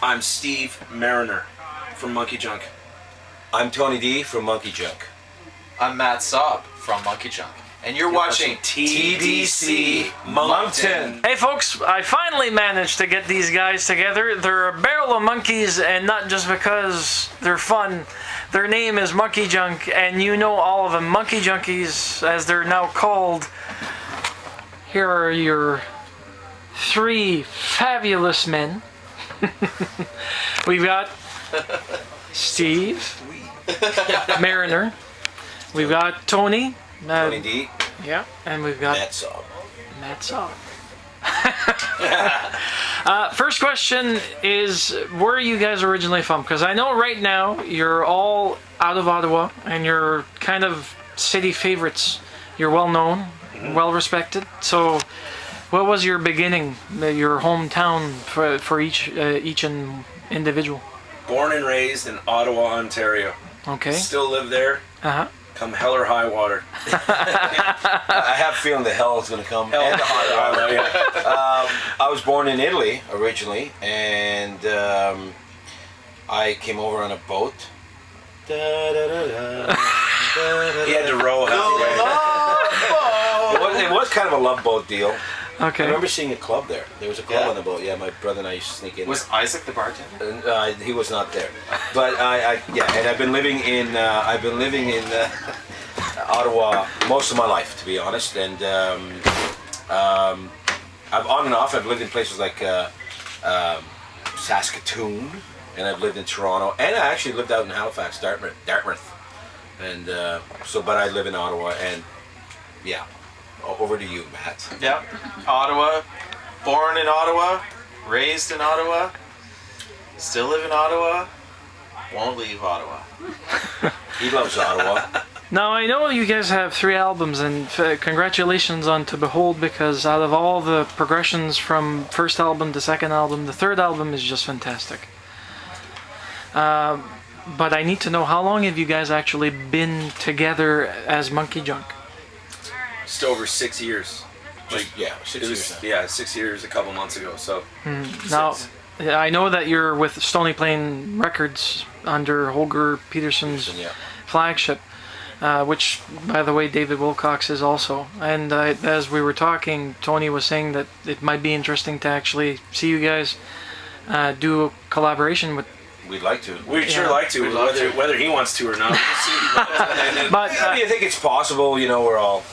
I'm Steve Mariner from MonkeyJunk. I'm Tony D from MonkeyJunk. I'm Matt Saab from MonkeyJunk. And you're watching TDC Moncton. Hey folks, I finally managed to get these guys together. They're a barrel of monkeys, and not just because they're fun. Their name is MonkeyJunk, and you know all of them. Monkey Junkies, as they're now called. Here are your three fabulous men. We've got Steve Mariner. We've got Tony. Tony D. Yeah, and we've got Matt Saab. First question is, where are you guys originally from? Because I know right now you're all out of Ottawa, and you're kind of city favorites. You're well known, well respected. So, what was your beginning, your hometown for each individual? Born and raised in Ottawa, Ontario. Okay. Still live there. Come hell or high water. I have a feeling the hell is going to come. Hell and the high water. yeah. I was born in Italy originally, and I came over on a boat. He had to row halfway. It was kind of a love boat deal. Okay. I remember seeing a club there. There was a club on the boat. Yeah, my brother and I used to sneak in. Was Isaac the bartender? He was not there, but and I've been living in Ottawa most of my life, to be honest, and I've on and off. I've lived in places like Saskatoon, and I've lived in Toronto, and I actually lived out in Halifax, Dartmouth, and but I live in Ottawa, and yeah. Over to you, Matt. Yep. Ottawa. Born in Ottawa. Raised in Ottawa. Still live in Ottawa. Won't leave Ottawa. He loves Ottawa. Now, I know you guys have 3 albums, and congratulations on To Behold, because out of all the progressions from first album to second album, the third album is just fantastic. But I need to know, how long have you guys actually been together as MonkeyJunk? Just over 6 years. Yeah, 6 years. Yeah, 6 years a couple months ago. So now, I know that you're with Stony Plain Records under Holger Peterson's flagship, which, by the way, David Wilcox is also. And as we were talking, Tony was saying that it might be interesting to actually see you guys do a collaboration with. We'd like to. We'd sure like to, whether he wants to or not. But I think it's possible. You know,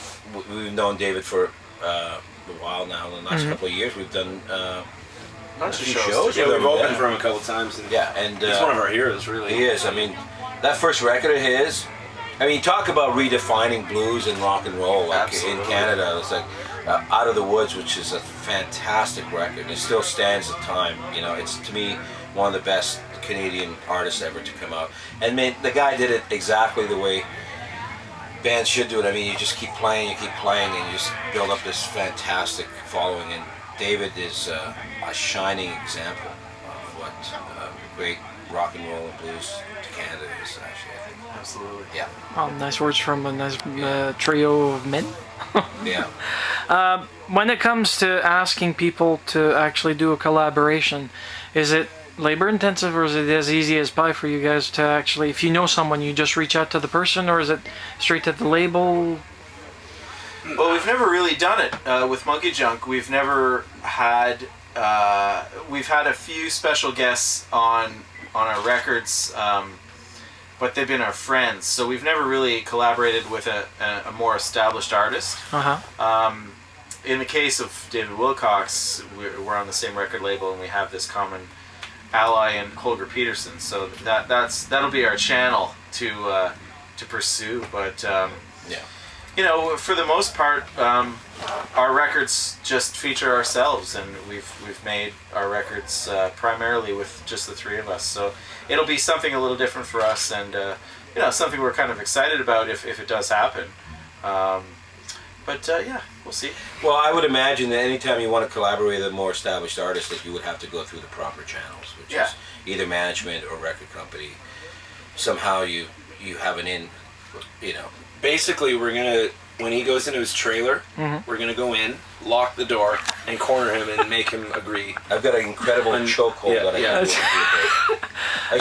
we've known David for a while now. In the last couple of years, we've done a few shows. Yeah, we've opened for him a couple times. And and he's one of our heroes, really. He is. I mean, that first record of his. I mean, talk about redefining blues and rock and roll. Like in Canada, it's like Out of the Woods, which is a fantastic record. And it still stands the time. You know, it's, to me, one of the best Canadian artists ever to come out. And man, the guy did it exactly the way bands should do it. I mean, you just keep playing, and you just build up this fantastic following. And David is a shining example of what great rock and roll and blues to Canada is, actually, I think. Absolutely. Yeah. well, nice words from a nice trio of men. Yeah. When it comes to asking people to actually do a collaboration, is it labor intensive, or is it as easy as pie for you guys to actually, if you know someone, you just reach out to the person, or is it straight to the label? Well, we've never really done it with MonkeyJunk. We've never had. We've had a few special guests on our records, but they've been our friends. So we've never really collaborated with a more established artist. In the case of David Wilcox, we're on the same record label, and we have this common ally in Holger Peterson. So that'll be our channel to pursue. But you know, for the most part, our records just feature ourselves, and we've made our records primarily with just the 3 of us. So it'll be something a little different for us, and you know, something we're kind of excited about if it does happen. But yeah, we'll see. Well, I would imagine that anytime you want to collaborate with a more established artist, that you would have to go through the proper channels, which is either management or record company. Somehow you have an in, you know. Basically, we're gonna when he goes into his trailer, we're gonna go in, lock the door, and corner him and make him agree. I've got an incredible chokehold that I can do.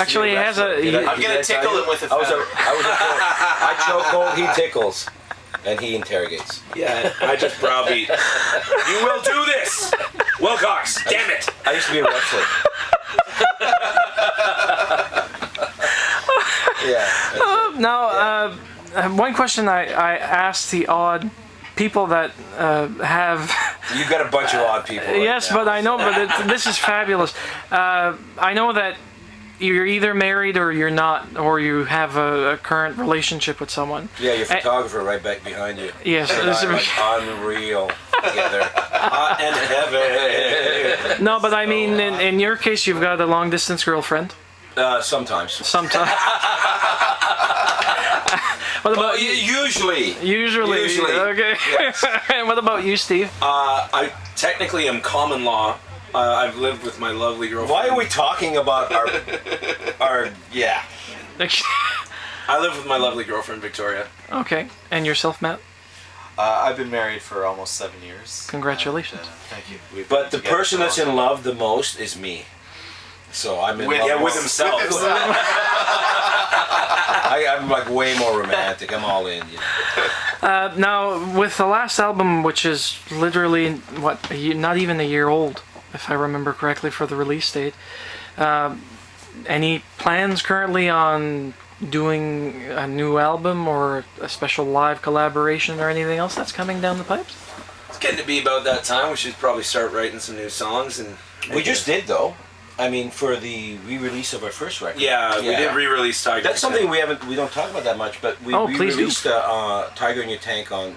Actually, he has a. I'm gonna tickle him with a feather. I chokehold, he tickles, and he interrogates. Yeah, I just browbeat. You will do this, Wilcox. Damn it! I used to be a wrestler. Yeah. Now, one question I asked the odd people that have. You've got a bunch of odd people. Right Yes, now. but I know, this is fabulous. I know that you're either married or you're not, or you have a current relationship with someone. Yeah, your photographer right back behind you. Yes. Like unreal together. And heaven. No, but I mean, in your case, you've got a long distance girlfriend. Sometimes. Sometimes. What about you? Usually. Usually. Okay. Yes. And what about you, Steve? I technically am common law. I've lived with my lovely girlfriend. Why are we talking about our yeah? I live with my lovely girlfriend, Victoria. Okay. And yourself, Matt? I've been married for almost 7 years. Congratulations. And, thank you. We've But been the together person for a that's long in time. love the most is me. So I'm in love With himself. I'm like way more romantic. I'm all in. You know. Now, with the last album, which is literally, not even a year old, if I remember correctly, for the release date, any plans currently on doing a new album or a special live collaboration or anything else that's coming down the pipes? It's getting to be about that time. We should probably start writing some new songs. And We just did though. I mean, for the re-release of our first record. Yeah, we did re-release Tiger. That's something we don't talk about that much, but we re-released Tiger in Your Tank on.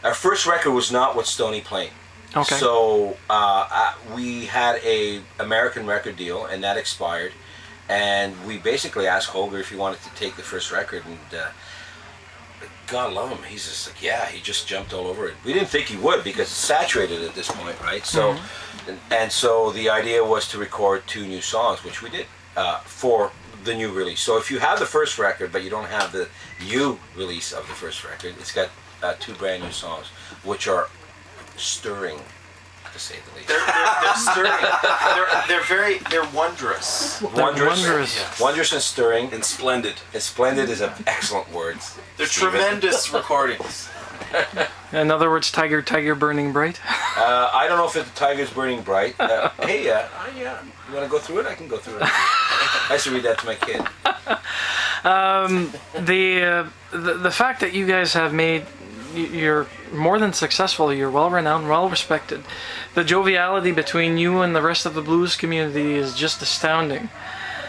Our first record was not with Stony Plain. Okay. So we had a American record deal, and that expired, and we basically asked Holger if he wanted to take the first record, and God love him, he's just like, yeah, he just jumped all over it. We didn't think he would because it's saturated at this point, right? So, and so the idea was to record 2 new songs, which we did for the new release. So if you have the first record, but you don't have the new release of the first record, it's got 2 brand new songs, which are stirring, to say the least. They're stirring. They're wondrous. Wondrous. Wondrous and stirring. And splendid. And splendid is an excellent word. They're tremendous recordings. In other words, Tiger, Tiger, burning bright. I don't know if the Tiger's burning bright. Hey, you want to go through it? I can go through it. I used to read that to my kid. The fact that you guys have made, you're more than successful, you're well renowned, well respected. The joviality between you and the rest of the blues community is just astounding.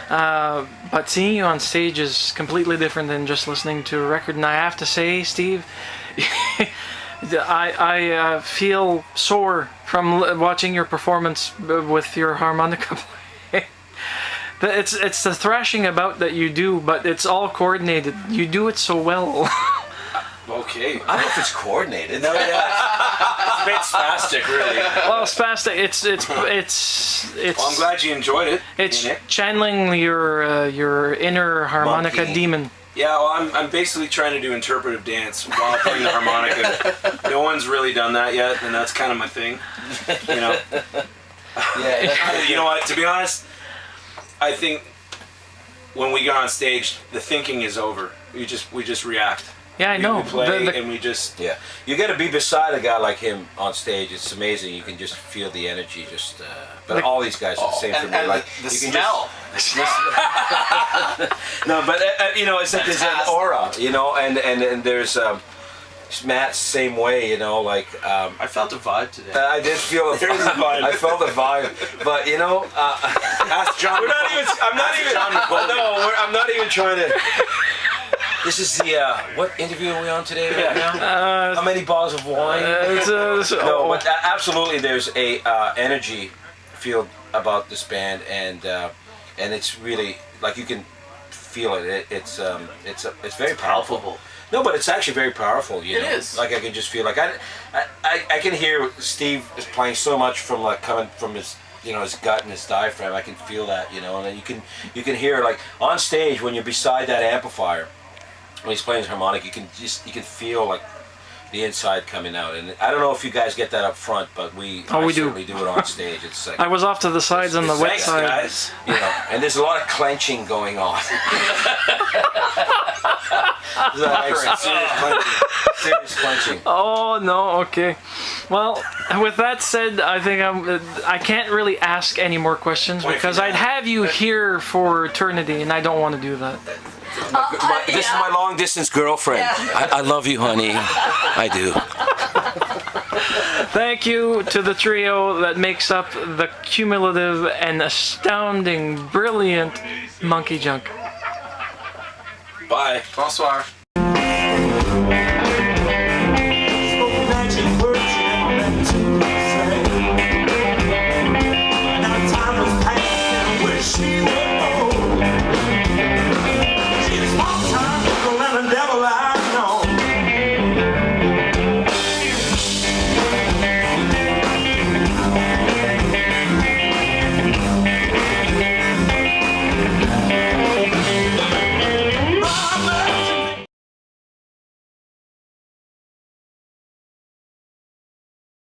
But seeing you on stage is completely different than just listening to a record. And I have to say, Steve, I feel sore from watching your performance with your harmonica playing. It's the thrashing about that you do, but it's all coordinated. You do it so well. Okay. I don't know if it's coordinated. No, yeah. It's a bit spastic, really. Well, spastic. It's. Well, I'm glad you enjoyed it. It's channeling your inner harmonica Monkey. demon. Yeah, well, I'm basically trying to do interpretive dance while playing the harmonica. No one's really done that yet, and that's kind of my thing. You know. Yeah. You know what? To be honest, I think when we get on stage, the thinking is over. We just react. Yeah, I know. We play and we just. Yeah, you got to be beside a guy like him on stage. It's amazing. You can just feel the energy. But all these guys are the same for me. And like the you can smell. No, but it's like there's an aura, and there's Matt's same way, like. I felt a vibe today. I did feel a vibe. I felt a vibe, but Ask John. I'm not even trying to. This is the what interview are we on today right now? How many bottles of wine? No, but absolutely, there's a energy field about this band, and it's really like you can feel it. It's very powerful. Palpable. No, but it's actually very powerful. It is. Like I can just feel like I can hear Steve is playing so much from like coming from his his gut and his diaphragm. I can feel that, and then you can hear like on stage when you're beside that amplifier. when he's playing his harmonic, you can feel like the inside coming out. And I don't know if you guys get that up front, but we certainly do it on stage. It's like I was off to the sides on the wet Thanks, side. guys. you know, and there's a lot of clenching going on. Serious clenching. Oh no, okay. Well, with that said, I think I can't really ask any more questions because I'd have you here for eternity, and I don't want to do that. This is my long distance girlfriend. Yeah. I love you, honey. I do. Thank you to the trio that makes up the cumulative and astounding, brilliant MonkeyJunk. Bye. Bonsoir.